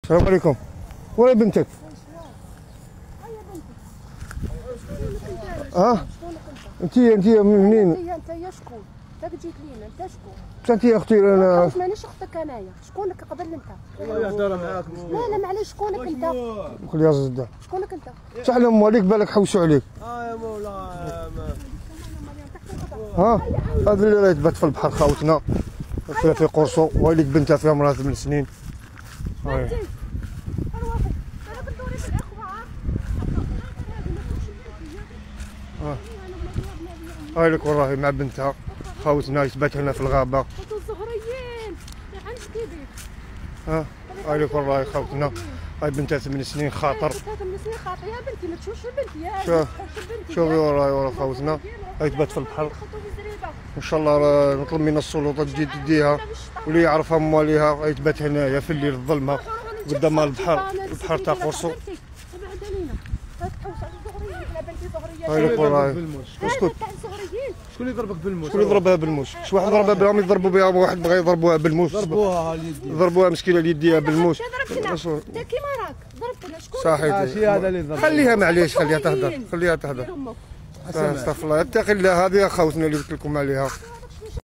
السلام عليكم. وين بنتك؟ انت منين؟ انت يا شكون؟ انت جيت لينا، انت شكون؟ انت يا اختي انا مانيش اختك انايا، شكونك قبل انت؟ يهضر معاك. لا معليش، شكونك انت؟ قول يا زده شكونك انت؟ تعلم مواليك بالك حوسوا عليك. يا مولاي. هذا اللي راه يتبات في البحر خاوتنا في قرصو، ويليك بنتها فيها مرة 8 سنين. هاي لك والله مع بنتها خاوتنا يتبات هنا في الغابة. هاي لك والله خاوتنا، هاي بنتها 8 سنين خاطر. 8 سنين خاطر يا بنتي، ما تشوفش بنتي يا شوفي وراي خاوتنا هاي تبات في البحر. ان شاء الله نطلب من السلطات تجي تديها واللي يعرفها مواليها يتبات هنايا في الليل الظلمه قدام البحر تاع قرصو. هاي لك وراي. اسكت. شكون اللي ضربك بالموس؟ شكون اللي ضربها بالموس؟ شي واحد ضربها بالهم يضربوا بها، واحد بغى يضربوها بالموس. ضربوها مسكينه اليديه بالموس. انت كيما راك ضربتنا. شكون صحيح هذا اللي ضرب. خليها معليش، خليها تهدر. استغفر الله، اتقي الله. هذه خاوتنا اللي قلت لكم عليها.